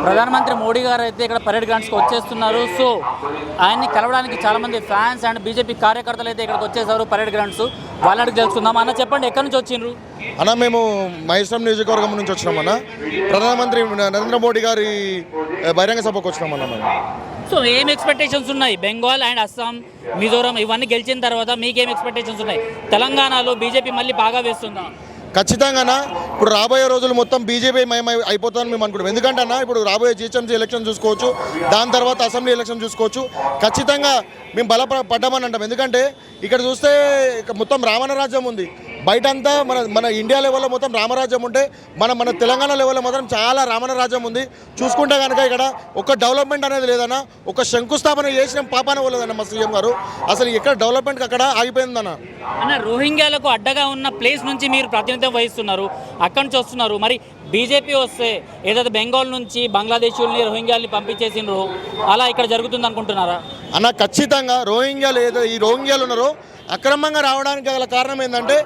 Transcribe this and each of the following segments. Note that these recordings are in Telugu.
ప్రధానమంత్రి మోడీ గారు అయితే ఇక్కడ పరేడ్ గ్రౌండ్స్కి వచ్చేస్తున్నారు. సో ఆయన్ని కలవడానికి చాలామంది ఫ్యాన్స్ అండ్ బీజేపీ కార్యకర్తలు అయితే ఇక్కడికి వచ్చేసారు పరేడ్ గ్రౌండ్స్. వాళ్ళకి తెలుసుకుందాం. అన్న చెప్పండి, ఎక్కడి నుంచి వచ్చిండ్రు? అన్న మేము మహేశ్వరం నియోజకవర్గం నుంచి వచ్చినాం అన్న. ప్రధానమంత్రి నరేంద్ర మోడీ గారి బహిరంగ సభకు వచ్చినాం అన్న మేము. సో ఏం ఎక్స్పెక్టేషన్స్ ఉన్నాయి? బెంగాల్ అండ్ అస్సాం, మిజోరం ఇవన్నీ గెలిచిన తర్వాత మీకేం ఎక్స్పెక్టేషన్స్ ఉన్నాయి? తెలంగాణలో బీజేపీ మళ్ళీ బాగా వేస్తుందా? ఖచ్చితంగా ఇప్పుడు రాబోయే రోజులు మొత్తం బీజేపీ మయమై అయిపోతుందని మేము అనుకుంటాం. ఎందుకంటే అన్న ఇప్పుడు రాబోయే జీహెచ్ఎంసీ ఎలక్షన్ చూసుకోవచ్చు, దాని తర్వాత అసెంబ్లీ ఎలక్షన్ చూసుకోవచ్చు. ఖచ్చితంగా మేము బలపడ్డామని అంటాం. ఎందుకంటే ఇక్కడ చూస్తే మొత్తం రావణ రాజ్యం ఉంది. బయట అంతా మన ఇండియా లెవెల్లో మొత్తం రామరాజ్యం ఉంటే మన తెలంగాణ లెవెల్లో మాత్రం చాలా రావణ రాజ్యం ఉంది. చూసుకుంటే కనుక ఇక్కడ ఒక డెవలప్మెంట్ అనేది లేదన్న. ఒక శంకుస్థాపన చేసిన పాపాన పోలేదన్న మా సీఎం గారు. అసలు ఎక్కడ డెవలప్మెంట్ అక్కడ ఆగిపోయిందన్న. అన్న, రోహింగ్యాలకు అడ్డగా ఉన్న ప్లేస్ నుంచి మీరు ప్రాతినిధ్యం వహిస్తున్నారు, అక్కడి నుంచి వస్తున్నారు. మరి బీజేపీ వస్తే ఏదైతే బెంగాల్ నుంచి బంగ్లాదేశీయుల్ని రోహింగ్యాల్ని పంపించేసినారో అలా ఇక్కడ జరుగుతుంది అనుకుంటున్నారా? అన్న ఖచ్చితంగా రోహింగ్యాలు ఈ రోహింగ్యాలు ఉన్నారో అక్రమంగా రావడానికి గల కారణం ఏంటంటే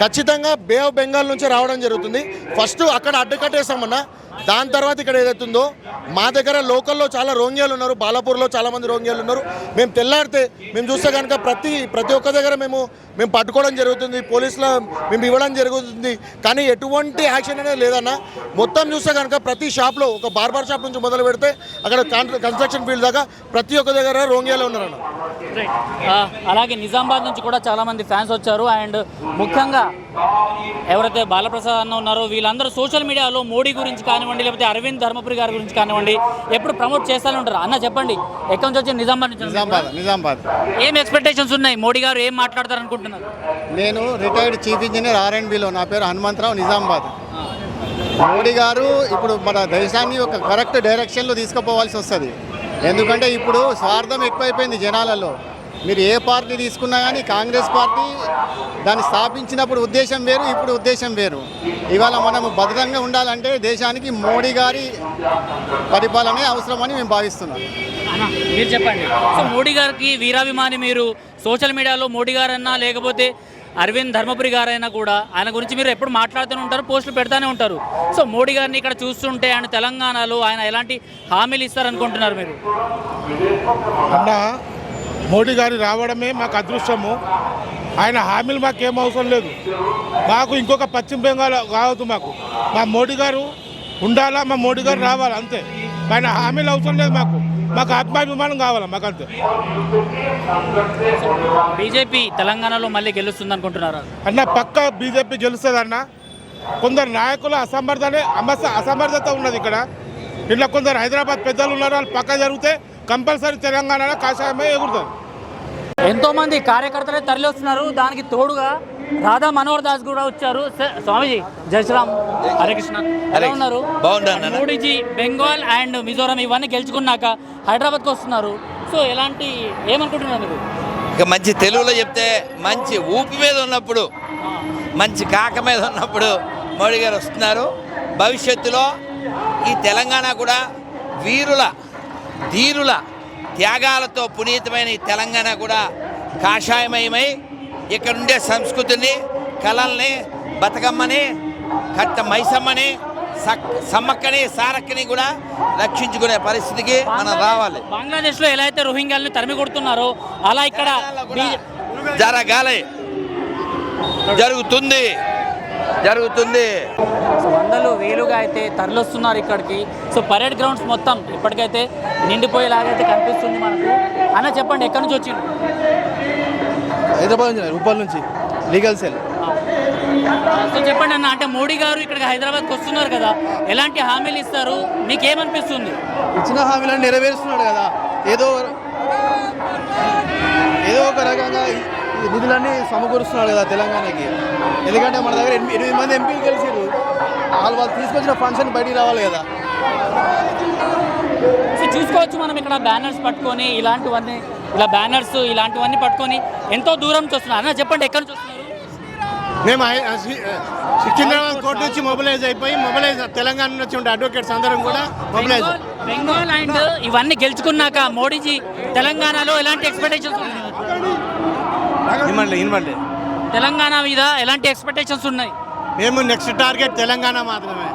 ఖచ్చితంగా బే ఆఫ్ బెంగాల్ నుంచి రావడం జరుగుతుంది. ఫస్ట్ అక్కడ అడ్డుకట్టేస్తామన్నా, దాని తర్వాత ఇక్కడ ఏదైతుందో మా దగ్గర లోకల్లో చాలా రోహింగ్యాలు ఉన్నారు. బాలాపూర్లో చాలామంది రోహింగ్యాలు ఉన్నారు. మేము తెల్లాడితే మేము చూస్తే కనుక ప్రతి ఒక్క దగ్గర మేము పట్టుకోవడం జరుగుతుంది, పోలీసులో మేము ఇవ్వడం జరుగుతుంది. కానీ ఎటువంటి యాక్షన్ అనేది లేదన్న. మొత్తం చూస్తే కనుక ప్రతి షాప్లో ఒక బార్బర్ షాప్ నుంచి మొదలు పెడితే అక్కడ కన్స్ట్రక్షన్ ఫీల్డ్ దాకా ప్రతి ఒక్క దగ్గర రోహింగ్యాలు ఉన్నారన్న. అలాగే నిజామాబాద్ నుంచి కూడా చాలామంది ఫ్యాన్స్ వచ్చారు. అండ్ ముఖ్యంగా ఎవరైతే బాలప్రసాద్ అన్న ఉన్నారో వీళ్ళందరూ సోషల్ మీడియాలో మోడీ గురించి కానివ్వండి, లేకపోతే అరవింద్ ధర్మపురి గారి గురించి కానివ్వండి ఎప్పుడు ప్రమోట్ చేస్తూనే ఉంటారు. అన్న చెప్పండి, ఎక్కడి నుంచి వచ్చి? నిజామాబాద్ నుంచి. నిజామాబాద్. ఏం ఎక్స్పెక్టేషన్స్ ఉన్నాయి? మోడీ గారు ఏం మాట్లాడతారు అనుకుంటున్నారు? నేను రిటైర్డ్ చీఫ్ ఇంజనీర్ R&Bలో. నా పేరు హనుమంతరావు, నిజామాబాద్. మోడీ గారు ఇప్పుడు మన దేశాన్ని ఒక కరెక్ట్ డైరెక్షన్లో తీసుకుపోవాల్సి వస్తుంది. ఎందుకంటే ఇప్పుడు స్వార్థం ఎక్కువైపోయింది జనాలలో. మీరు ఏ పార్టీ తీసుకున్నా కానీ కాంగ్రెస్ పార్టీ దాన్ని స్థాపించినప్పుడు ఉద్దేశం వేరు, ఇప్పుడు ఉద్దేశం వేరు. ఇవాళ మనము భద్రంగా ఉండాలంటే దేశానికి మోడీ గారి పరిపాలనే అవసరమని మేము భావిస్తున్నాం. మీరు చెప్పండి. సో మోడీ గారికి వీరాభిమాని మీరు. సోషల్ మీడియాలో మోడీ గారన్నా లేకపోతే అరవింద్ ధర్మపురి గారైనా కూడా ఆయన గురించి మీరు ఎప్పుడు మాట్లాడుతూనే ఉంటారు, పోస్టులు పెడతానే ఉంటారు. సో మోడీ గారిని ఇక్కడ చూస్తుంటే ఆయన తెలంగాణలో ఆయన ఎలాంటి హామీలు ఇస్తారనుకుంటున్నారు మీరు? అన్న, మోడీ గారి రావడమే మాకు అదృష్టము. ఆయన హామీలు మాకేం అవసరం లేదు. మాకు ఇంకొక పశ్చిమ బెంగాల్ కావద్దు. మా మోడీ గారు ఉండాలా, మా మోడీ గారు రావాలి అంతే. ఆయన హామీలు అవసరం లేదు. మాకు ఆత్మాభిమానం కావాలా, మాకు అంతే. బీజేపీ తెలంగాణలో మళ్ళీ గెలుస్తుంది అనుకుంటున్నారా? అన్న పక్క బీజేపీ గెలుస్తుంది అన్న. కొందరు నాయకుల అసమర్థత ఉన్నది ఇక్కడ. ఇట్లా కొందరు హైదరాబాద్ పెద్దలు ఉన్నారు, వాళ్ళు పక్క జరిగితే కంపల్సరీ తెలంగాణలో కాషాయమే ఎగురుతారు. ఎంతోమంది కార్యకర్తలే తరలి వస్తున్నారు. దానికి తోడుగా రాధా మనోహర్ దాస్ కూడా వచ్చారు. స్వామిజీ జై శ్రీరామ్, హరే కృష్ణ. ఎలా ఉన్నారు? మోడీజీ బెంగాల్ అండ్ మిజోరం ఇవన్నీ గెలుచుకున్నాక హైదరాబాద్కి వస్తున్నారు. సో ఏమనుకుంటున్నారు మీరు? ఇక మంచి తెలుగులో చెప్తే మంచి ఊపి మీద ఉన్నప్పుడు, మంచి కాక మీద ఉన్నప్పుడు మోడీ గారు వస్తున్నారు. భవిష్యత్తులో ఈ తెలంగాణ కూడా వీరుల ధీరుల త్యాగాలతో పునీతమైన ఈ తెలంగాణ కూడా కాషాయమయమై ఇక్కడ ఉండే సంస్కృతిని, కళల్ని, బతుకమ్మని, కట్ట మైసమ్మని, సమ్మక్కని, సారక్కని కూడా రక్షించుకునే పరిస్థితికి మనం రావాలి. బంగ్లాదేశ్లో ఎలా అయితే రోహింగ్యాలను తరిమి కొడుతున్నారో అలా ఇక్కడ జరగాలి, జరుగుతుంది. సో వందలు వేలుగా అయితే తరలిస్తున్నారు ఇక్కడికి. సో పరేడ్ గ్రౌండ్స్ మొత్తం ఇప్పటికైతే నిండిపోయేలాగైతే కనిపిస్తుంది మనకు. అన్న చెప్పండి, ఎక్కడి నుంచి వచ్చింది? హైదరాబాద్ నుంచి, రూపాయల నుంచి, లీగల్ సెల్. సో చెప్పండి అన్న, అంటే మోడీ గారు ఇక్కడికి హైదరాబాద్కి వస్తున్నారు కదా, ఎలాంటి హామీలు ఇస్తారు? మీకేమనిపిస్తుంది? ఇచ్చిన హామీలను నెరవేరుస్తున్నాడు కదా. ఏదో ఒక రకంగా నిధులన్నీ సమకూరుస్తున్నాడు కదా తెలంగాణకి. ఎందుకంటే మన దగ్గర 8 మంది ఎంపీలు గెలిచారు. వాళ్ళు తీసుకొచ్చిన ఫండ్స్ బయటికి రావాలి కదా. సో చూసుకోవచ్చు మనం ఇక్కడ బ్యానర్స్ పట్టుకొని ఇలాంటివన్నీ పట్టుకొని ఎంతో దూరం నుంచి వస్తున్నారు. అన్న చెప్పండి, ఎక్కడి నుంచి వస్తున్నారు? మేము సికింద్రాబాద్ కోర్టు నుంచి మొబిలైజ్ తెలంగాణ నుంచి ఉండే అడ్వకేట్స్ అందరం కూడా మొబిలైజ్. బెంగాల్ అండ్ ఇవన్నీ గెలుచుకున్నాక మోడీజీ తెలంగాణలో ఎలాంటి ఎక్స్పెక్టేషన్స్ ఉన్నాయి? తెలంగాణ మీద ఎలాంటి ఎక్స్పెక్టేషన్స్ ఉన్నాయి? మేము నెక్స్ట్ టార్గెట్ తెలంగాణ మాత్రమే.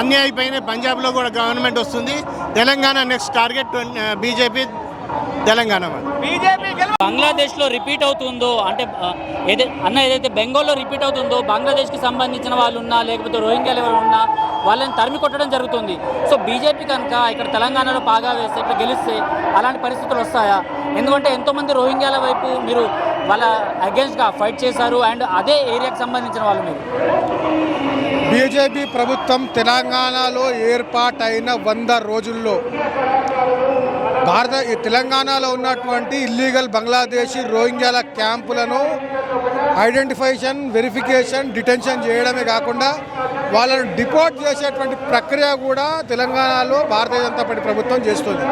అన్నీ అయిపోయినాయి. పంజాబ్లో కూడా గవర్నమెంట్ వస్తుంది. Telangana next target BJP Telangana. Bangladesh లో రిపీట్ అవుతుందో అంటే ఏదైతే బెంగాల్లో రిపీట్ అవుతుందో బంగ్లాదేశ్ కి సంబంధించిన వాళ్ళు ఉన్నా లేకపోతే రోహింగ్యాలు ఎవరు ఉన్నా వాళ్ళని తరిమి కొట్టడం జరుగుతుంది. సో బీజేపీ కనుక ఇక్కడ తెలంగాణలో పాగా వేస్తే ఇక్కడ గెలిస్తే అలాంటి పరిస్థితులు వస్తాయా? ఎందుకంటే ఎంతోమంది రోహింగ్యాల వైపు మీరు వాళ్ళ అగేన్స్ట్గా ఫైట్ చేశారు అండ్ అదే ఏరియాకి సంబంధించిన వాళ్ళు మీరు. బీజేపీ ప్రభుత్వం తెలంగాణలో ఏర్పాటైన 100 రోజుల్లో తెలంగాణలో ఉన్నటువంటి ఇల్లీగల్ బంగ్లాదేశీ రోహింగ్యాల క్యాంపులను ఐడెంటిఫికేషన్, వెరిఫికేషన్, డిటెన్షన్ చేయడమే కాకుండా వాళ్ళను డిపోర్ట్ చేసేటువంటి ప్రక్రియ కూడా తెలంగాణలో భారతీయ జనతా పార్టీ ప్రభుత్వం చేస్తుంది.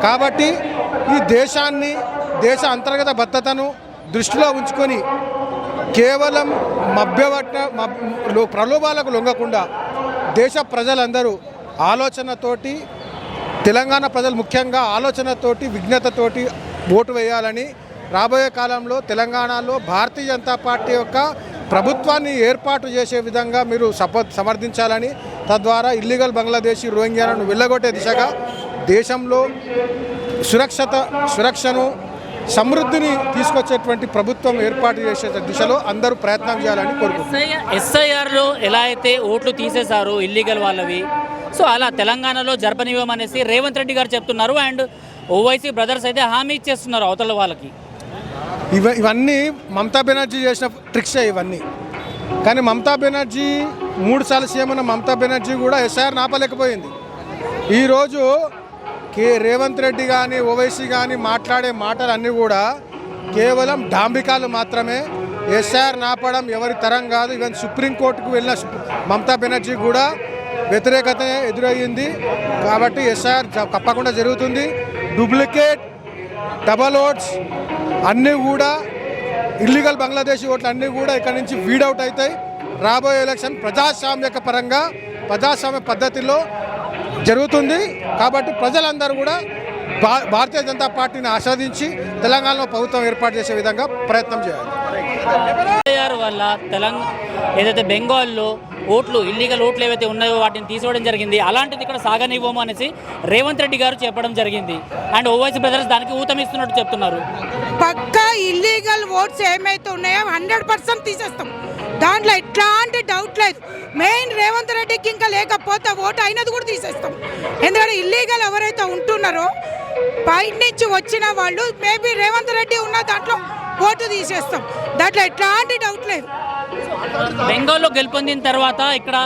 కాబట్టి ఈ దేశ అంతర్గత భద్రతను దృష్టిలో ఉంచుకొని కేవలం ప్రలోభాలకు లొంగకుండా దేశ ప్రజలందరూ ఆలోచనతోటి, తెలంగాణ ప్రజలు ముఖ్యంగా ఆలోచనతోటి, విజ్ఞతతోటి ఓటు వేయాలని, రాబోయే కాలంలో తెలంగాణలో భారతీయ జనతా పార్టీ యొక్క ప్రభుత్వాన్ని ఏర్పాటు చేసే విధంగా మీరు సమర్థించాలని, తద్వారా ఇల్లీగల్ బంగ్లాదేశీ రోహింగ్యాలను వెళ్ళగొట్టే దిశగా దేశంలో సురక్షను, సమృద్ధిని తీసుకొచ్చేటువంటి ప్రభుత్వం ఏర్పాటు చేసే దిశలో అందరూ ప్రయత్నం చేయాలని కోరుకుంటున్నారు. ఎస్ఐఆర్లో ఎలా అయితే ఓట్లు తీసేశారు ఇల్లీగల్ వాళ్ళవి, సో అలా తెలంగాణలో జరపనివ్వమనేసి రేవంత్ రెడ్డి గారు చెప్తున్నారు. అండ్ ఓవైసీ బ్రదర్స్ అయితే హామీ ఇచ్చేస్తున్నారు అవతల వాళ్ళకి. ఇవన్నీ మమతా బెనర్జీ చేసిన ట్రిక్సే ఇవన్నీ. కానీ మమతా బెనర్జీ 3 సార్లు సీఎం ఉన్న మమతా బెనర్జీ కూడా ఎస్ఐఆర్ ఆపలేకపోయింది. ఈరోజు రేవంత్ రెడ్డి కానీ ఓవైసీ కానీ మాట్లాడే మాటలన్నీ కూడా కేవలం డాంబికాలు మాత్రమే. ఎస్ఐఆర్ ఆపడం ఎవరి తరం కాదు. ఈవెన్ సుప్రీంకోర్టుకు వెళ్ళిన మమతా బెనర్జీ కూడా వ్యతిరేకత ఎదురయ్యింది. కాబట్టి ఎస్ఐఆర్ తప్పకుండా జరుగుతుంది. డూప్లికేట్, డబల్ ఓట్స్ అన్నీ కూడా, ఇల్లీగల్ బంగ్లాదేశీ ఓట్లు అన్నీ కూడా ఇక్కడ నుంచి వీడౌట్ అవుతాయి. రాబోయే ఎలక్షన్ ప్రజాస్వామ్యక పరంగా, ప్రజాస్వామ్య పద్ధతిలో జరుగుతుంది. కాబట్టి ప్రజలందరూ కూడా భారతీయ జనతా పార్టీని ఆస్వాదించి తెలంగాణలో ప్రభుత్వం ఏర్పాటు చేసే విధంగా ప్రయత్నం చేయాలి. వల్ల ఏదైతే బెంగాల్లో ఇల్లీగల్ ఓట్లు ఏవైతే ఉన్నాయో వాటిని తీసుకోవడం జరిగింది. అలాంటిది ఇక్కడ సాగనివ్వము అనేసి రేవంత్ రెడ్డి గారు చెప్పడం జరిగింది. అండ్ ఓవైసీ బ్రదర్స్ దానికి ఊతమిస్తున్నట్టు చెప్తున్నారు. పక్కా ఇల్లీగల్ ఓట్స్ ఏమైతే ఉన్నాయో 100% తీసేస్తాం. దాంట్లో ఎట్లాంటి డౌట్ లేదు. మెయిన్ రేవంత్ రెడ్డికి ఇంకా లేకపోతే ఓటు అయినది కూడా తీసేస్తాం. ఎందుకంటే ఇల్లీగల్ ఎవరైతే ఉంటున్నారో బయట నుంచి వచ్చిన వాళ్ళు మేబీ రేవంత్ రెడ్డి ఉన్న దాంట్లో ఓటు తీసేస్తాం. దాంట్లో ఎట్లాంటి డౌట్ లేదు. బెంగాల్లో గెలుపొందిన తర్వాత ఇక్కడ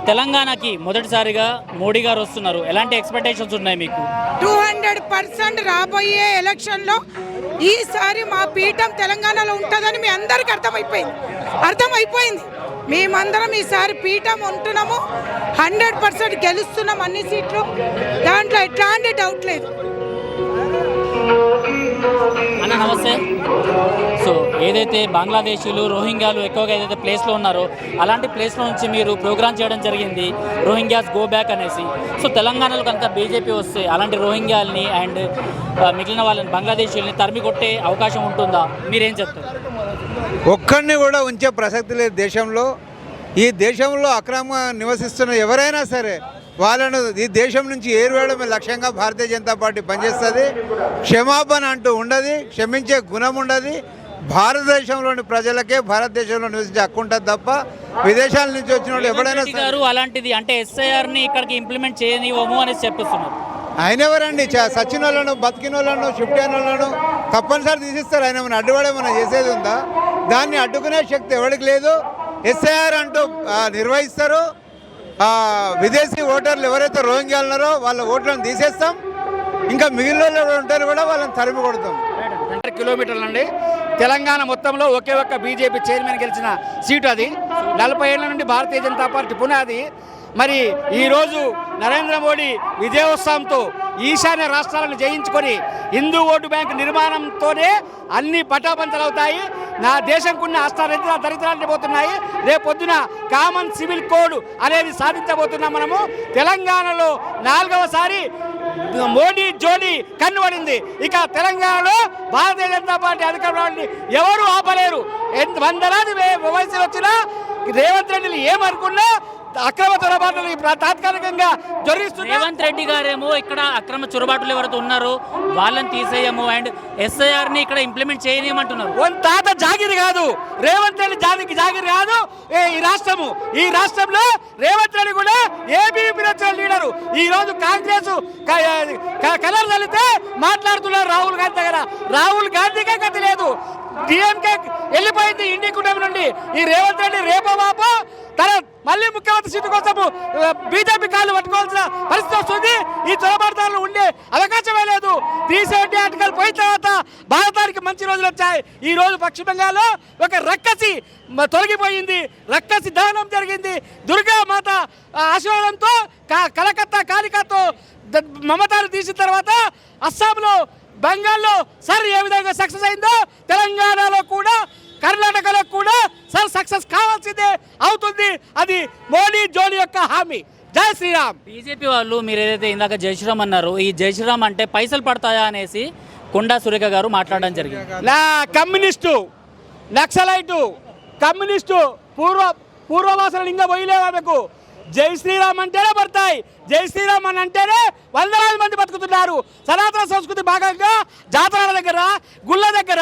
తెలంగాణకి మొదటిసారిగా మోడీ గారు వస్తున్నారు. ఎలాంటి ఎక్స్పెక్టేషన్స్ ఉన్నాయి మీకు? 200% రాబోయే ఎలక్షన్లో ఈసారి మా పీఠం తెలంగాణలో ఉంటుందని మీ అందరికీ అర్థమైపోయింది. మేమందరం ఈసారి పీఠం ఉంటున్నాము. 100% గెలుస్తున్నాం అన్ని సీట్లు. దాంట్లో ఎట్లాంటి డౌట్ లేదు. అన్న నమస్తే. సో ఏదైతే బంగ్లాదేశీలు, రోహింగ్యాలు ఎక్కువగా ఏదైతే ప్లేస్లో ఉన్నారో అలాంటి ప్లేస్లో నుంచి మీరు ప్రోగ్రామ్ చేయడం జరిగింది, రోహింగ్యాస్ గో బ్యాక్ అనేసి. సో తెలంగాణలో కనుక బీజేపీ వస్తే అలాంటి రోహింగ్యాల్ని అండ్ మిగిలిన వాళ్ళని బంగ్లాదేశీయుల్ని తరిమి కొట్టే అవకాశం ఉంటుందా? మీరేం చెప్తారు? ఒక్కడిని కూడా ఉంచే ప్రసక్తి లేదు దేశంలో. ఈ దేశంలో అక్రమంగా నివసిస్తున్న ఎవరైనా సరే వాళ్ళను ఈ దేశం నుంచి ఏరువేయడమే లక్ష్యంగా భారతీయ జనతా పార్టీ పనిచేస్తుంది. క్షమాపణ అంటూ ఉండదు, క్షమించే గుణం ఉండదు. భారతదేశంలోని ప్రజలకే భారతదేశంలో నివసించే హక్కు ఉంటుంది తప్ప విదేశాల నుంచి వచ్చిన వాళ్ళు ఎవరైనా గారు అలాంటిది అంటే ఎస్ఐఆర్ని ఇక్కడికి ఇంప్లిమెంట్ చేయనివ్వము అనేసి చెప్పిస్తున్నారు. ఆయన ఎవరండి? సచిన వాళ్ళను, బతికిన వాళ్ళను, షిఫ్ట్ అయిన వాళ్ళను తప్పనిసరి తీసిస్తారు. ఆయన మన అడ్డుపడే మనం చేసేది ఉందా? దాన్ని అడ్డుకునే శక్తి ఎవరికి లేదు. ఎస్ఐఆర్ అంటూ నిర్వహిస్తారు. విదేశీ ఓటర్లు ఎవరైతే రోహింగ్యాలు ఉన్నారో వాళ్ళ ఓట్లను తీసేస్తాం. ఇంకా మిగిలిన ఉంటారు కూడా వాళ్ళని తరిమి కొడతాం. కిలోమీటర్లు అండి. తెలంగాణ మొత్తంలో ఒకే ఒక్క బీజేపీ చైర్మన్ గెలిచిన సీటు అది. 40 ఏళ్ల నుండి భారతీయ జనతా పార్టీ పునాది. మరి ఈరోజు నరేంద్ర మోడీ విజయోత్సవంతో ఈశాన్య రాష్ట్రాలను జయించుకొని హిందూ ఓటు బ్యాంకు నిర్మాణంతోనే అన్ని పటాపంచలవుతాయి. నా దేశంకున్న దరిద్రాన్ని పోతున్నాయి. రేపొద్దున కామన్ సివిల్ కోడ్ అనేది సాధించబోతున్నాం మనము. తెలంగాణలో 4వసారి మోడీ జోడీ కన్నుపడింది. ఇక తెలంగాణలో భారతీయ జనతా పార్టీ అధికారాన్ని ఎవరు ఆపలేరు. వందలాది వయసులు వచ్చినా రేవంత్ రెడ్డిని ఏమనుకున్నా అక్రమ చొరబాట్లు తాత్కాలికంగా జొర్రిస్తున్నారు. రేవంత్ రెడ్డి గారేమో ఇక్కడ అక్రమ చొరబాట్లు ఎవరైతే ఉన్నారో వాళ్ళని తీసేయము అండ్ SIR ని ఇక్కడ ఇంప్లిమెంట్ చేయనియమంటున్నారు. తాత జాగిరి కాదు, రేవంత్ రెడ్డి జాగిరి కాదు ఈ రాష్ట్రంలో రేవంత్ రెడ్డి కూడా ఏబీవీపీ నేషనల్ లీడరు. ఈ రోజు కాంగ్రెస్ కలర్ చల్లితే మాట్లాడుతున్నారు రాహుల్ గాంధీ దగ్గర. రాహుల్ గాంధీకే గతి లేదు, డిఎంకే వెళ్ళిపోయింది ఇండి కుటుంబం నుండి. ఈ రేవంత్ రెడ్డి రేపో మాపో తన మళ్ళీ ముఖ్యమంత్రి సీటు కోసం బీజేపీ కాళ్ళు పట్టుకోవాల్సిన పరిస్థితి వస్తుంది. ఈ చొరబాటుదారులు ఉండే అవకాశమే లేదు. 370 ఆర్టికల్ పోయిన తర్వాత భారతానికి మంచి రోజులు వచ్చాయి. ఈ రోజు పశ్చిమ బెంగాల్లో ఒక రక్కసి తొలగిపోయింది, రక్కసి దహనం జరిగింది. దుర్గా మాత ఆశీర్వాదంతో కలకత్తా కాళికాతో మమతాను తీసిన తర్వాత అస్సాంలో బెంగాల్లో సార్ ఏ విధంగా సక్సెస్ అయిందో తెలంగాణలో కూడా కర్ణాటకలో కూడా సార్ సక్సెస్ కావాల్సిందే అవుతుంది. అది మోడీ జోడీ యొక్క హామీ. జై శ్రీరామ్. బీజేపీ వాళ్ళు మీరు ఏదైతే ఇందాక జై శ్రీరామ్ అన్నారు, ఈ జై శ్రీరామ్ అంటే పైసలు పడతాయా అనేసి కొండా సురేఖ గారు మాట్లాడడం జరిగింది. నా కమ్యూనిస్టు నక్సలైటు కమ్యూనిస్టు పూర్వవాసనలు ఇంకా పోయలేవు ఆమెకు. జై శ్రీరామ్ అంటేనే పడతాయి. జై శ్రీరామ్ అని అంటేనే వందలాది మంది బతుకుతున్నారు. సనాతన సంస్కృతి భాగంగా జాతరల దగ్గర గుళ్ళ దగ్గర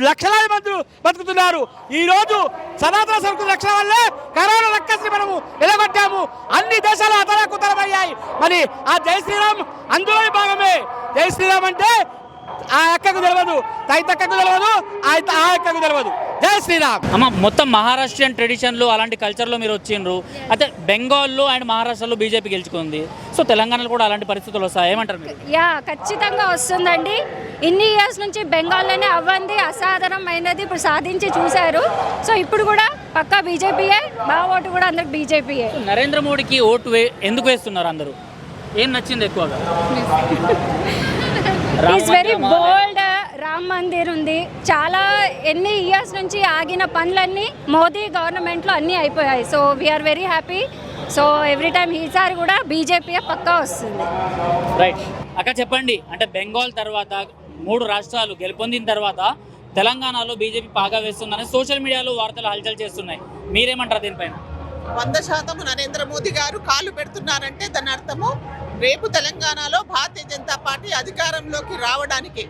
లక్షలాది మంది బతుకుతున్నారు. ఈ రోజు సనాతన సంస్కృతి రక్షణ వల్లే కరోనా రక్కసి మనము నిలబెట్టాము. అన్ని దేశాలు అతలాకుతలమయ్యాయి. మరి ఆ జై శ్రీరామ్ అందులో భాగమే. జై శ్రీరామ్ అంటే ఆ ఎక్కకు తెలియదు, తైతక్కకు తెలియదు, ఆ ఎక్కకు తెలియదు. జై శ్రీరామ్. అమ్మ, మొత్తం మహారాష్ట్రియన్ ట్రెడిషన్లు అలాంటి కల్చర్లో మీరు వచ్చిండ్రు. అయితే బెంగాల్లో అండ్ మహారాష్ట్రలో బీజేపీ గెలుచుకుంది. సో తెలంగాణలో కూడా అలాంటి పరిస్థితులు వస్తాయి, ఏమంటారు మీరు? ఖచ్చితంగా వస్తుందండి. ఇన్ని ఇయర్స్ నుంచి బెంగాల్లోనే అవ్వంది అసాధారణమైనది ఇప్పుడు సాధించి చూశారు. సో ఇప్పుడు కూడా పక్కా బీజేపీయే, మా ఓటు కూడా అందరికి బీజేపీయే. నరేంద్ర మోడీకి ఓటు ఎందుకు వేస్తున్నారు అందరూ? ఏం నచ్చింది ఎక్కువగా? Is very bold. Ram Mandir ఉంది. చాలా ఎన్ని ఇయర్స్ నుంచి ఆగిన పనులన్నీ మోదీ గవర్నమెంట్లో అన్నీ అయిపోయాయి. So we are very happy. So every time ఈసారి కూడా బీజేపీ పక్కా వస్తుంది. రైట్ అక్క, చెప్పండి. అంటే బెంగాల్ తర్వాత 3 రాష్ట్రాలు గెలుపొందిన తర్వాత తెలంగాణలో బీజేపీ పాగా వేస్తుందని సోషల్ మీడియాలో వార్తలు హల్చల్ చేస్తున్నాయి. మీరేమంటారు దీనిపైన? 100% నరేంద్ర మోదీ గారు కాలు పెడుతున్నారంటే దాని అర్థము రేపు తెలంగాణలో భారతీయ జనతా పార్టీ అధికారంలోకి రావడానికి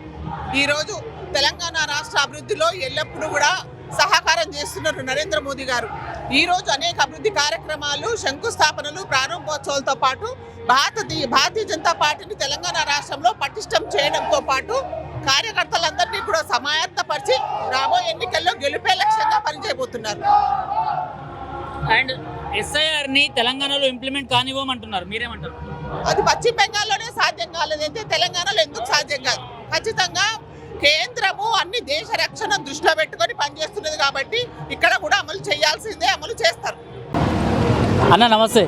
ఈరోజు తెలంగాణ రాష్ట్ర అభివృద్ధిలో ఎల్లప్పుడూ కూడా సహకారం చేస్తున్నారు నరేంద్ర మోదీ గారు. ఈరోజు అనేక అభివృద్ధి కార్యక్రమాలు, శంకుస్థాపనలు, ప్రారంభోత్సవాలతో పాటు భారతీయ జనతా పార్టీని తెలంగాణ రాష్ట్రంలో పటిష్టం చేయడంతో పాటు కార్యకర్తలందరినీ కూడా సమాయత్తపరిచి రాబోయే ఎన్నికల్లో గెలిపే లక్ష్యంగా పనిచేయబోతున్నారు. అండ్ SIR ని తెలంగాణలో ఇంప్లిమెంట్ కానివ్వమంటున్నారు, మీరేమంటారు? అది పశ్చిమ బెంగాల్లోనే సాధ్యం కాలేదైతే తెలంగాణలో ఎందుకు సాధ్యం కాదు? ఖచ్చితంగా కేంద్రము అన్ని దేశ రక్షణ దృష్టిలో పెట్టుకొని పనిచేస్తున్నది కాబట్టి ఇక్కడ కూడా అమలు చేయాల్సిందే, అమలు చేస్తారు. అన్న నమస్తే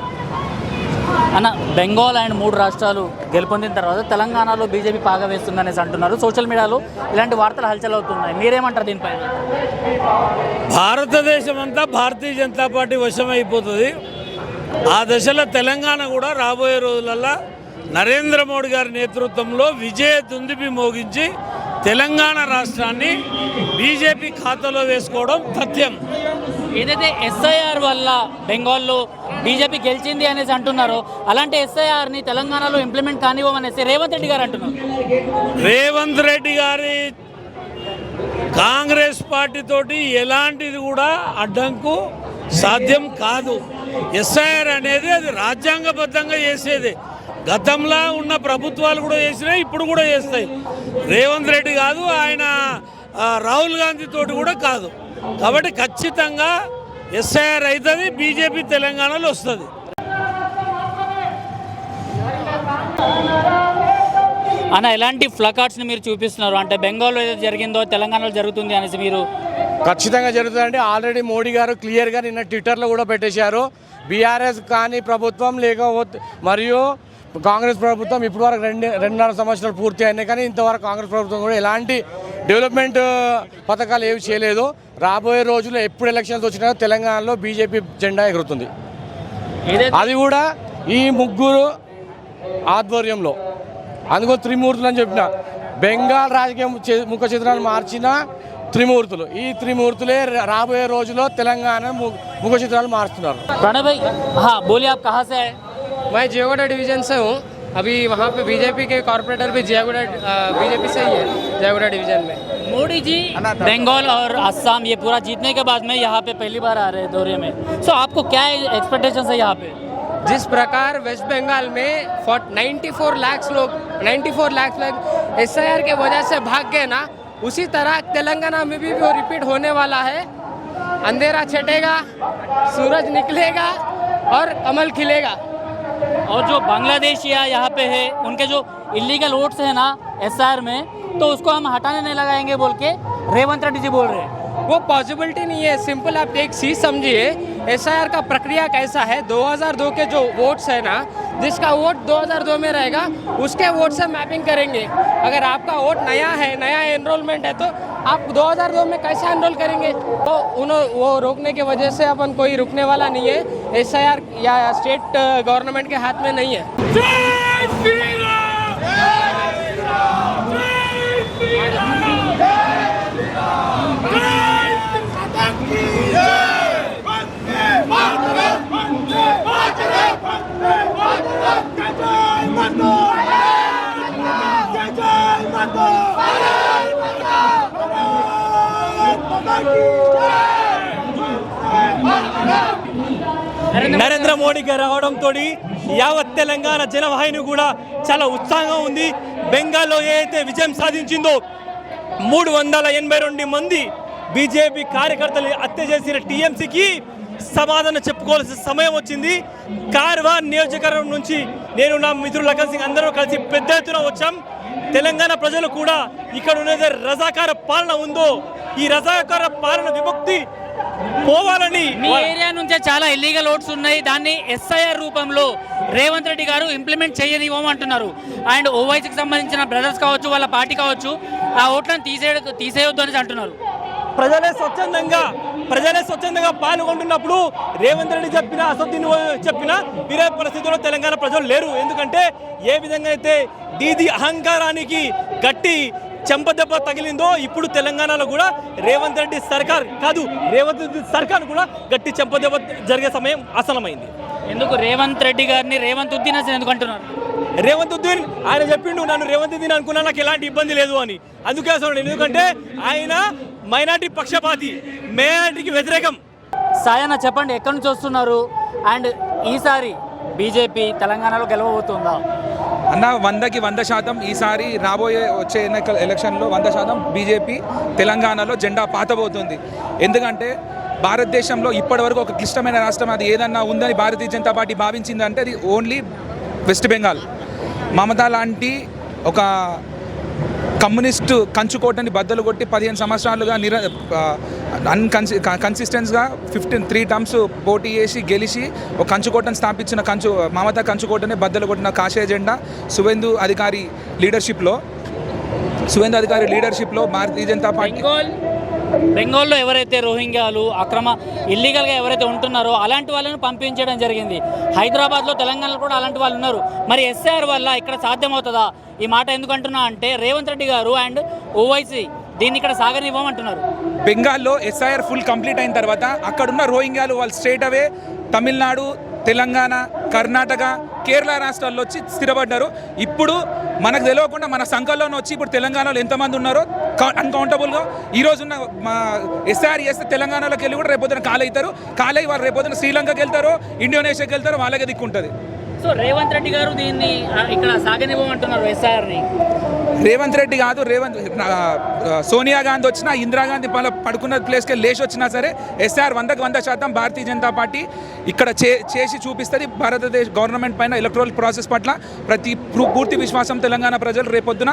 అన్న. బెంగాల్ అండ్ 3 రాష్ట్రాలు గెలుపొందిన తర్వాత తెలంగాణలో బీజేపీ పాగా వేస్తుందనేసి అంటున్నారు. సోషల్ మీడియాలో ఇలాంటి వార్తలు హల్చల్ అవుతున్నాయి, మీరేమంటారు దీనిపైన? భారతదేశం అంతా భారతీయ జనతా పార్టీ వశమైపోతుంది. ఆ దశలో తెలంగాణ కూడా రాబోయే రోజులలో నరేంద్ర మోడీ గారి నేతృత్వంలో విజయ దుందుబి మోగించి తెలంగాణ రాష్ట్రాన్ని బీజేపీ ఖాతాలో వేసుకోవడం తథ్యం. ఏదైతే SIR వల్ల బెంగాల్లో బీజేపీ గెలిచింది అనేసి అంటున్నారో అలాంటి SIR ని తెలంగాణలో ఇంప్లిమెంట్ కానివ్వమనేసి రేవంత్ రెడ్డి గారు అంటున్నారు. రేవంత్ రెడ్డి గారి కాంగ్రెస్ పార్టీ తోటి ఎలాంటిది కూడా అడ్డంకు సాధ్యం కాదు. SIR అనేది అది రాజ్యాంగబద్ధంగా చేసేది. గతంలో ఉన్న ప్రభుత్వాలు కూడా చేసినాయి, ఇప్పుడు కూడా చేస్తాయి. రేవంత్ రెడ్డి కాదు, ఆయన రాహుల్ గాంధీ తోటి కూడా కాదు. కాబట్టి ఖచ్చితంగా SIR అవుతుంది, బీజేపీ తెలంగాణలో వస్తుంది. అన్న, ఎలాంటి ప్లకార్డ్స్ని మీరు చూపిస్తున్నారు? అంటే బెంగాల్లో ఏదో జరిగిందో తెలంగాణలో జరుగుతుంది అనేసి మీరు? ఖచ్చితంగా జరుగుతుందండి. ఆల్రెడీ మోడీ గారు క్లియర్గా నిన్న ట్విట్టర్లో కూడా పెట్టేశారు. బీఆర్ఎస్ కానీ ప్రభుత్వం లేకపోతే మరియు కాంగ్రెస్ ప్రభుత్వం ఇప్పటి వరకు 2.5 సంవత్సరాలు పూర్తి అయినాయి, కానీ ఇంతవరకు కాంగ్రెస్ ప్రభుత్వం కూడా ఎలాంటి డెవలప్మెంట్ పథకాలు ఏవి చేయలేదు. రాబోయే రోజుల్లో ఎప్పుడు ఎలక్షన్స్ వచ్చినా తెలంగాణలో బీజేపీ జెండా ఎగురుతుంది. అది కూడా ఈ 3 ఆధ్వర్యంలో. అందుకో త్రిమూర్తులు అని చెప్పిన బెంగాల్ రాజకీయం ముఖ చిత్రాలు మార్చిన త్రిమూర్తులు. ఈ త్రిమూర్తులే రాబోయే రోజుల్లో తెలంగాణ ముఖ చిత్రాలు మారుస్తున్నారు. प्रणय भाई, हाँ बोलिए, आप कहाँ से आए? मैं जियागोड़ा डिवीज़न से हूँ. अभी वहाँ पे बीजेपी के कॉर्पोरेटर भी जियागोड़ा बीजेपी से ही है, जियागोड़ा डिवीज़न में. मोदी जी बंगाल और असम ये पूरा जीतने के बाद में यहाँ पे पहली बार आ रहे हैं दौरे में, सो आपको क्या एक्सपेक्टेशन है यहाँ पे? जिस प्रकार वेस्ट बंगाल में 94 लाख लोग SIR के वजह से भाग गए ना, उसी तरह तेलंगाना में भी वो रिपीट होने वाला है. अंधेरा छटेगा, सूरज निकलेगा और कमल खिलेगा. और जो बांग्लादेश या यहाँ पे है उनके जो इलीगल वोट्स है ना SIR में, तो उसको हम हटाने नहीं लगाएंगे बोल के रेवंत रेड्डी जी बोल रहे हैं. वो पॉसिबिलिटी नहीं है. सिंपल आप एक चीज समझिए, SIR का प्रक्रिया कैसा है. 2002 के जो वोट्स है ना, जिसका वोट 2002 में रहेगा उसके वोट से मैपिंग करेंगे. अगर आपका वोट नया है, नया एनरोलमेंट है, तो आप 2002 में कैसे एनरोल करेंगे? तो वो रोकने की वजह से अपन कोई रुकने वाला नहीं है. SIR या स्टेट गवर्नमेंट के हाथ में नहीं है. నరేంద్ర మోడీ గారు రావడంతో యావత్ తెలంగాణ జనవాహిని కూడా చాలా ఉత్సాహంగా ఉంది. బెంగాల్లో ఏదైతే విజయం సాధించిందో 382 మంది బీజేపీ కార్యకర్తలు హత్య చేసిన టీఎంసీకి సమాధానం చెప్పుకోవాల్సిన సమయం వచ్చింది. కార్వాన్ నియోజకవర్గం నుంచి నేను నా మిత్రులు కలిసి అందరూ కలిసి పెద్ద ఎత్తున వచ్చాం. తెలంగాణ ప్రజలు కూడా ఇక్కడ ఉన్నది రజాకార పాలన ఉందో ఈ రజాకార పాలన విముక్తి పోవాలని. మీ ఏరియా నుంచే చాలా ఇల్లీగల్ ఓట్స్ ఉన్నాయి, దాన్ని SIR రూపంలో రేవంత్ రెడ్డి గారు ఇంప్లిమెంట్ చేయనివ్వమంటున్నారు. అండ్ ఓవైసీకి సంబంధించిన బ్రదర్స్ కావచ్చు, వాళ్ళ పార్టీ కావచ్చు, ఆ ఓట్లను తీసేయొద్దు అని అంటున్నారు. ప్రజలే స్వచ్ఛందంగా పాల్గొంటున్నప్పుడు రేవంత్ రెడ్డి చెప్పిన అసదుద్దీన్ చెప్పిన వీరే పరిస్థితుల్లో తెలంగాణ ప్రజలు లేరు. ఎందుకంటే ఏ విధంగా అయితే దీది అహంకారానికి గట్టి చెంపదెబ్బ తగిలిందో ఇప్పుడు తెలంగాణలో కూడా రేవంత్ రెడ్డి సర్కార్ కూడా గట్టి చెంపదెబ్బ జరిగే సమయం ఆసన్నమైంది. ఎందుకు రేవంత్ రెడ్డి గారిని రేవంత్ ఉద్దీన్ ఎందుకు అంటున్నారు? రేవంత్ ఉద్దీన్ ఆయన చెప్పిండు నన్ను రేవంత్ ఉద్దీన్ అనుకున్నా నాకు ఎలాంటి ఇబ్బంది లేదు అని. అందుకే అసలు ఎందుకంటే ఆయన మైనార్టీ పక్షపాతి, మైనార్టీకి వ్యతిరేకం. సాయన్న చెప్పండి, ఎక్కడి నుంచి వస్తున్నారు అండ్ ఈసారి బీజేపీ తెలంగాణలో గెలవబోతుందా? అన్న 100కి 100% ఈసారి వచ్చే ఎలక్షన్లో 100% బీజేపీ తెలంగాణలో జెండా పాతబోతుంది. ఎందుకంటే భారతదేశంలో ఇప్పటివరకు ఒక క్లిష్టమైన రాష్ట్రం అది ఏదన్నా ఉందని భారతీయ జనతా పార్టీ భావించిందంటే అది ఓన్లీ వెస్ట్ బెంగాల్. మమతా లాంటి ఒక కమ్యూనిస్టు కంచుకోటని బద్దలు కొట్టి 15 సంవత్సరాలుగా కన్సిస్టెన్స్గా 3 టర్మ్స్ పోటీ చేసి గెలిచి ఒక కంచుకోటను స్థాపించిన మమతా కంచుకోటని బద్దలు కొట్టిన కాషాయ జెండా సువేందు అధికారి లీడర్షిప్లో భారతీయ జనతా పార్టీ. బెంగాల్లో ఎవరైతే రోహింగ్యాలు ఇల్లీగల్గా ఎవరైతే ఉంటున్నారో అలాంటి వాళ్ళని పంపించడం జరిగింది. హైదరాబాద్లో, తెలంగాణలో కూడా అలాంటి వాళ్ళు ఉన్నారు. మరి SIR వల్ల ఇక్కడ సాధ్యమవుతుందా? ఈ మాట ఎందుకు అంటున్నా అంటే రేవంత్ రెడ్డి గారు అండ్ ఓవైసీ దీన్ని ఇక్కడ సాగనివ్వమంటున్నారు. బెంగాల్లో SIR ఫుల్ కంప్లీట్ అయిన తర్వాత అక్కడున్న రోహింగ్యాలు వాళ్ళు స్ట్రేట్ అవే తమిళనాడు, తెలంగాణ, కర్ణాటక, కేరళ రాష్ట్రాల్లో వచ్చి స్థిరపడ్డారు. ఇప్పుడు మనకు తెలియకుండా మన సంఘంలోనే వచ్చి ఇప్పుడు తెలంగాణలో ఎంతమంది ఉన్నారో అన్కౌంటబుల్గా ఈరోజున్న మా SIR చేస్తే తెలంగాణలోకి వెళ్ళి కూడా రేపొద్దున కాలై వారు రేపొద్దున శ్రీలంకకి వెళ్తారో, ఇండోనేషియాకి వెళ్తారో, వాళ్ళకే దిక్కుంటుంది. సో రేవంత్ రెడ్డి గారు దీన్ని ఇక్కడ సాగనివ్వమంటున్నారు SIRని. రేవంత్ రెడ్డి కాదు, సోనియా గాంధీ వచ్చినా, ఇందిరాగాంధీ పడుకున్న ప్లేస్కి లేచి వచ్చినా సరే SIR 100కి 100% భారతీయ జనతా పార్టీ ఇక్కడ చేసి చూపిస్తుంది. భారతదేశ గవర్నమెంట్ పైన ఎలక్ట్రల్ ప్రాసెస్ పట్ల పూర్తి విశ్వాసం తెలంగాణ ప్రజలు రేపొద్దున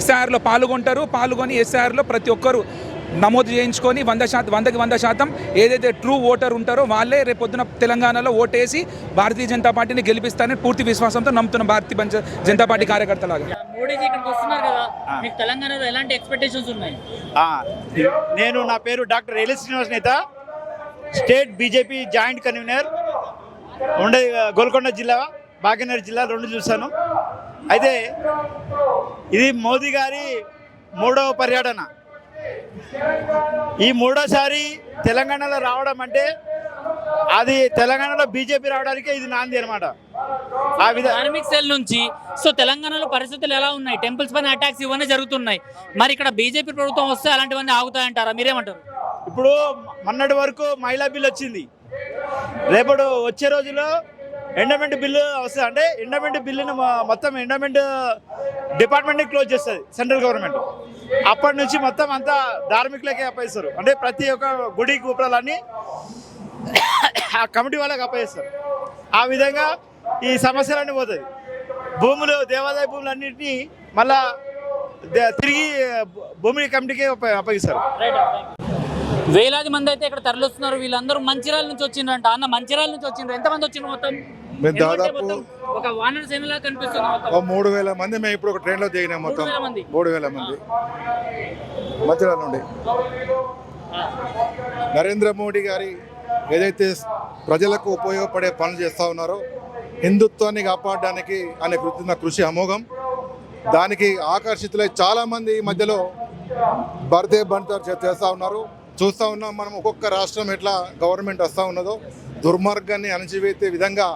SIRలో పాల్గొని SIRలో ప్రతి ఒక్కరు నమోదు చేయించుకొని 100కి 100% ఏదైతే ట్రూ ఓటర్ ఉంటారో వాళ్ళే రేపొద్దున తెలంగాణలో ఓటేసి భారతీయ జనతా పార్టీని గెలిపిస్తారని పూర్తి విశ్వాసంతో నమ్ముతున్న భారతీయ జనతా పార్టీ కార్యకర్తలాగా. మోడీజీ ఇక్కడికి వస్తున్నారు కదా, మీకు తెలంగాణలో ఎలాంటి ఎక్స్పెక్టేషన్స్ ఉన్నాయి? నా పేరు డాక్టర్ ఎలి శ్రీనివాస్ నేత, state BJP joint convener, Golconda జిల్లా, భాగ్యనగర్ జిల్లా 2 చూశాను. అయితే ఇది మోదీ గారి 3వ పర్యటన. ఈ మూడోసారి తెలంగాణలో రావడం అంటే అది తెలంగాణలో బీజేపీ రావడానికి ఇది నాంది అనమాట. ఆ విధంగా ధార్మిక్ సెల్ నుంచి సో తెలంగాణలో పరిస్థితులు ఎలా ఉన్నాయి? టెంపుల్స్ పైన అటాక్స్ ఇవన్నీ జరుగుతున్నాయి. మరి ఇక్కడ బీజేపీ ప్రభుత్వం వస్తే అలాంటివన్నీ ఆగుతాయంటారా? మీరేమంటారు? ఇప్పుడు మొన్నటి వరకు మహిళా బిల్లు వచ్చింది, రేపటి వచ్చే రోజుల్లో ఎండోమెంట్ బిల్లు వస్తుంది. అంటే ఎండోమెంట్ బిల్లును మొత్తం ఎండోమెంట్ డిపార్ట్మెంట్ని క్లోజ్ చేస్తుంది సెంట్రల్ గవర్నమెంట్. అప్పటి నుంచి మొత్తం అంతా ధార్మికులకే అప్పగిస్తారు. అంటే ప్రతి ఒక్క గుడి గోపురాలన్నీ ఆ కమిటీ వాళ్ళకి అప్పగిస్తారు. ఆ విధంగా ఈ సమస్యలన్నీ పోతుంది. భూములు, దేవాదాయ భూములన్నింటినీ మళ్ళా తిరిగి భూమి కమిటీకి అప్పగిస్తారు. వేలాది మంది అయితే ఇక్కడ తరలిస్తున్నారు. వీళ్ళందరూ మంచిర్యాల నుంచి వచ్చిండ్రంట. అన్న, మంచిర్యాల నుంచి వచ్చిండ్రు. ఎంతమంది వచ్చిండ్రు మొత్తం? మేము దాదాపు ఒక వానర సేనలా కనిపిస్తుంది. 3,000 మంది మేము ఇప్పుడు ఒక ట్రైన్లో దిగినాం. మొత్తం 3,000 మంది మంచిర్యాల నుండి. నరేంద్ర మోడీ గారి ఏదైతే ప్రజలకు ఉపయోగపడే పనులు చేస్తూ ఉన్నారో, హిందుత్వాన్ని కాపాడడానికి ఆయన కృతున్న కృషి అమోఘం. దానికి ఆకర్షితులై చాలామంది ఈ మధ్యలో బర్త్డే బంటర్ చేస్తూ ఉన్నారు. చూస్తూ ఉన్నాం మనం ఒక్కొక్క రాష్ట్రం ఎట్లా గవర్నమెంట్ వస్తూ ఉన్నదో, దుర్మార్గాన్ని అణచివేసే విధంగా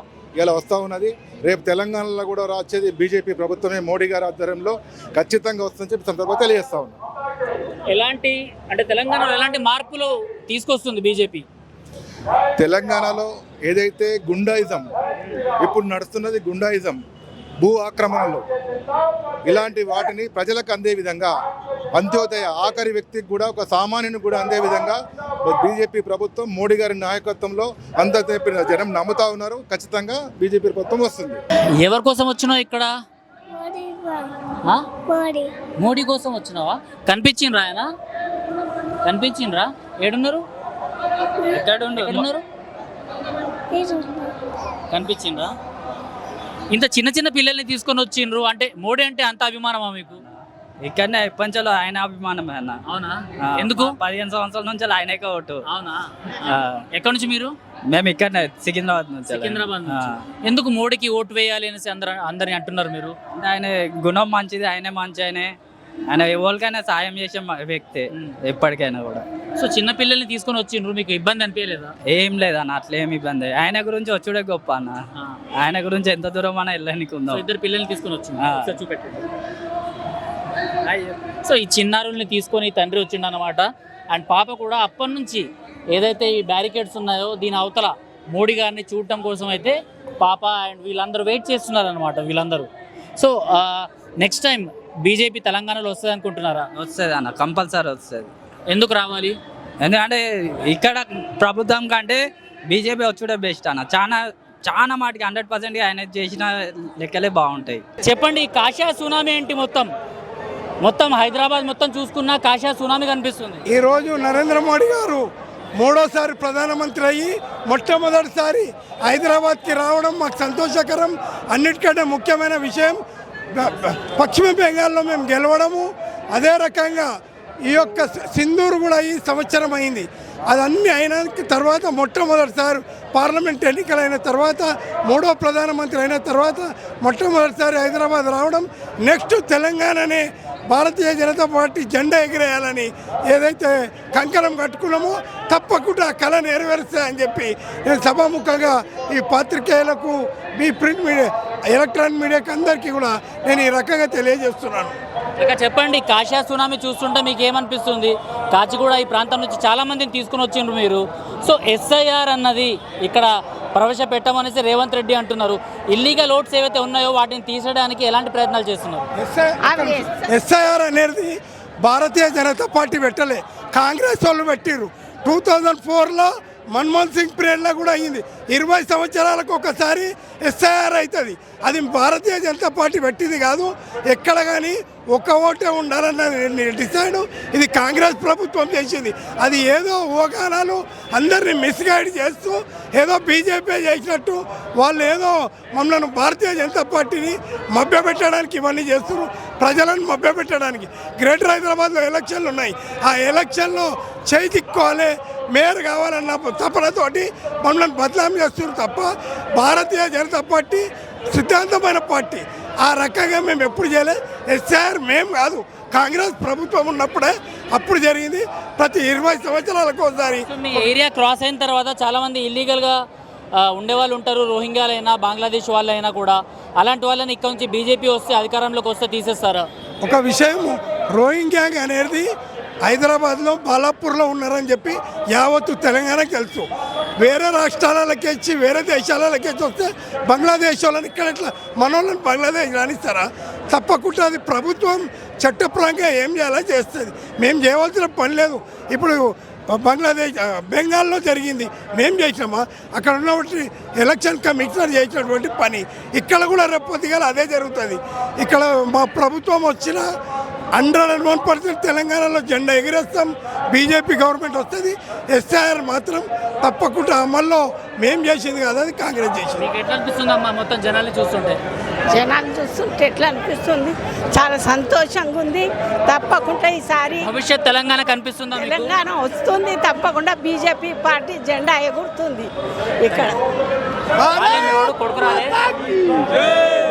ఇలా వస్తూ ఉన్నది. రేపు తెలంగాణలో కూడా వచ్చేది బీజేపీ ప్రభుత్వమే, మోడీ గారి ఆధ్వర్యంలో ఖచ్చితంగా వస్తుందని చెప్పి సందర్భంగా తెలియజేస్తా ఉన్నాం. ఎలాంటి అంటే తెలంగాణలో ఎలాంటి మార్పులు తీసుకొస్తుంది బీజేపీ? తెలంగాణలో ఏదైతే గుండాయిజం ఇప్పుడు నడుస్తున్నది, గుండాయిజం, భూ ఆక్రమణలు, ఇలాంటి వాటిని ప్రజలకు అందే విధంగా, అంత్యోదయ ఆఖరి వ్యక్తికి కూడా, ఒక సామాన్యుని కూడా అందే విధంగా బీజేపీ ప్రభుత్వం మోడీ గారి నాయకత్వంలో అంత జనం నమ్ముతా ఉన్నారు. ఖచ్చితంగా బీజేపీ ప్రభుత్వం వస్తుంది. ఎవరి కోసం వచ్చినావు ఇక్కడ? మోడీ కోసం వచ్చినావా? కనిపించిండ్రా ఆయన? కనిపించిండ్రా? ఏడున్నారు? ఎక్కడున్నారు? కనిపించిండ్రా? ఇంత చిన్న చిన్న పిల్లల్ని తీసుకొని వచ్చిండ్రు అంటే మోడీ అంటే అంత అభిమానమా మీకు? ఇక్కడనే పంచలో ఆయన అభిమానమే అన్న. అవునా? ఎందుకు? 15 సంవత్సరాల నుంచి ఆయనకే ఓటు. అవునా? ఎక్కడి నుంచి మీరు? మేము ఇక్కడనే సికింద్రాబాద్ నుంచి. సికింద్రాబాద్ నుంచి. ఎందుకు మోడీకి ఓటు వేయాలి అనేసి అందరిని అంటున్నారు మీరు? ఆయన గుణం మంచిది, ఆయనే మంచి, ఆయన ఎవరికైనా సాయం చేసే వ్యక్తి ఎప్పటికైనా కూడా. సో చిన్న పిల్లల్ని తీసుకొని వచ్చిండ్రు, మీకు ఇబ్బంది అనిపించలేదా? ఏం లేదన్న, అట్లా ఏమి ఇబ్బంది. ఆయన గురించి వచ్చుడే గొప్ప అన్న. ఆయన గురించి ఎంత దూరం అన్న వెళ్ళడానికి ఉందో. ఇద్దరు పిల్లల్ని తీసుకొని వచ్చింది, చూపెట్టండి. సో ఈ చిన్నారుల్ని తీసుకొని తండ్రి వచ్చిండు అనమాట. అండ్ పాప కూడా అప్పటి నుంచి ఏదైతే ఈ బ్యారికేడ్స్ ఉన్నాయో దీని అవతల మోడీ గారిని చూడటం కోసం అయితే పాప అండ్ వీళ్ళందరూ వెయిట్ చేస్తున్నారు అనమాట. వీళ్ళందరూ సో నెక్స్ట్ టైం బీజేపీ తెలంగాణలో వస్తుంది అనుకుంటున్నారా? వస్తుంది అన్న, కంపల్సరీ వస్తుంది. ఎందుకు రావాలి? ఎందుకంటే ఇక్కడ ప్రభుత్వం కంటే బీజేపీ వచ్చుడే బెస్ట్ అన్న. చాలా మాటికి 100% ఆయన చేసిన లెక్కలే బాగుంటాయి. చెప్పండి, కాషా సునామీ ఏంటి? మొత్తం హైదరాబాద్ మొత్తం చూసుకున్నా కాషా సునామీ కనిపిస్తుంది. ఈరోజు నరేంద్ర మోడీ గారు మూడోసారి ప్రధానమంత్రి అయ్యి మొట్టమొదటిసారి హైదరాబాద్కి రావడం మాకు సంతోషకరం. అన్నిటికంటే ముఖ్యమైన విషయం పశ్చిమ బెంగాల్లో మేము గెలవడము. అదే రకంగా ఈ యొక్క సింధూరు కూడా ఈ సంవత్సరం అయింది. అదన్నీ అయిన తర్వాత మొట్టమొదటిసారి పార్లమెంట్ ఎన్నికలైన తర్వాత, మూడో ప్రధానమంత్రి అయిన తర్వాత మొట్టమొదటిసారి హైదరాబాద్ రావడం. నెక్స్ట్ తెలంగాణనే భారతీయ జనతా పార్టీ జెండా ఎగిరేయాలని ఏదైతే కంకణం కట్టుకున్నామో తప్పకుండా కళ నెరవేరుస్తాయని చెప్పి నేను సభాముఖంగా ఈ పాత్రికేయులకు, మీ ప్రింట్ మీడియా, ఎలక్ట్రానిక్ మీడియాకి అందరికీ కూడా నేను ఈ రకంగా తెలియజేస్తున్నాను. ఇక చెప్పండి, కాషా సునామీ చూస్తుంటే మీకు ఏమనిపిస్తుంది? కాచిగూడ ఈ ప్రాంతం నుంచి చాలా మందిని తీసుకుని వచ్చిండ్రు మీరు. సో ఎస్ఐఆర్ అన్నది ఇక్కడ ప్రవేశపెట్టమనేసి రేవంత్ రెడ్డి అంటున్నారు. ఇల్లీగల్ ఓట్స్ ఏవైతే ఉన్నాయో వాటిని తీసేయడానికి ఎలాంటి ప్రయత్నాలు చేస్తున్నారు? ఎస్ఐఆర్ అనేది భారతీయ జనతా పార్టీ పెట్టలే, కాంగ్రెస్ వాళ్ళు పెట్టిరు. 2004లో మన్మోహన్ సింగ్ పీరియడ్లో కూడా అయింది. 20 సంవత్సరాలకు ఒకసారి ఎస్ఐఆర్ అవుతుంది. అది భారతీయ జనతా పార్టీ పెట్టింది కాదు. ఎక్కడ కానీ ఒక ఓటే ఉండాలన్నది డిసైడ్ ఇది కాంగ్రెస్ ప్రభుత్వం చేసింది. అది ఏదో ఊహాగానాలు అందరినీ మిస్గైడ్ చేస్తూ ఏదో బీజేపీ చేసినట్టు వాళ్ళు ఏదో మమ్మల్ని భారతీయ జనతా పార్టీని మభ్యపెట్టడానికి ఇవన్నీ చేస్తున్నారు, ప్రజలను మభ్యపెట్టడానికి. గ్రేటర్ హైదరాబాద్లో ఎలక్షన్లు ఉన్నాయి. ఆ ఎలక్షన్లో చేయి తిక్కోవాలి, మేయర్ కావాలన్న తపనతోటి మమ్మల్ని బదలాం చేస్తున్నారు తప్ప భారతీయ జనతా పార్టీ సిద్ధాంతమైన పార్టీ. ఆ రకంగా మేము ఎప్పుడు చేయలేదు. ఎస్ఐఆర్ మేము కాదు, కాంగ్రెస్ ప్రభుత్వం ఉన్నప్పుడే అప్పుడు జరిగింది. ప్రతి 20 సంవత్సరాలకు ఒకసారి. మీ ఏరియా క్రాస్ అయిన తర్వాత చాలా మంది ఇల్లీగల్గా ఉండేవాళ్ళు ఉంటారు, రోహింగ్యాలైనా బంగ్లాదేశ్ వాళ్ళైనా కూడా. అలాంటి వాళ్ళని ఇక్కడ నుంచి బీజేపీ వస్తే అధికారంలోకి వస్తే తీసేస్తారా? ఒక విషయం, రోహింగ్యా అనేది హైదరాబాద్లో బాలాపూర్లో ఉన్నారని చెప్పి యావత్తు తెలంగాణకి తెలుసు. వేరే రాష్ట్రాలకి వచ్చి వేరే దేశాలకి వచ్చి వస్తే బంగ్లాదేశ్ వాళ్ళని ఇక్కడ ఇట్లా మనోళ్ళని బంగ్లాదేశ్ రాణిస్తారా? తప్పకుండా అది ప్రభుత్వం చట్టపరంగా ఏం చేయాలో చేస్తుంది. మేము చేయవలసిన పని లేదు. ఇప్పుడు బంగ్లాదేశ్ బెంగాల్లో జరిగింది, మేము చేసినామా? అక్కడ ఉన్నటువంటి ఎలక్షన్ కమిషనర్ చేసినటువంటి పని ఇక్కడ కూడా రేపొద్దుగా అదే జరుగుతుంది. ఇక్కడ మా ప్రభుత్వం వచ్చిన 101% తెలంగాణలో జెండా ఎగిరేస్తాం. బీజేపీ గవర్నమెంట్ వస్తుంది. ఎస్ఐఆర్ మాత్రం తప్పకుండా అమల్లో మేము చేసింది కాదు, అది కాంగ్రెస్ చేసింది. మీకు ఎట్లా అనిపిస్తుందమ్మా మొత్తం జనాల్ని చూస్తుంటే? జనాలు చూస్తుంటే ఎట్లా అనిపిస్తుంది? చాలా సంతోషంగా ఉంది. తప్పకుండా ఈసారి భవిష్యత్ తెలంగాణ కనిపిస్తుందా? తెలంగాణ వస్తుంది, తప్పకుండా బీజేపీ పార్టీ జెండా ఎగురుతుంది ఇక్కడ. కొడుకురాలే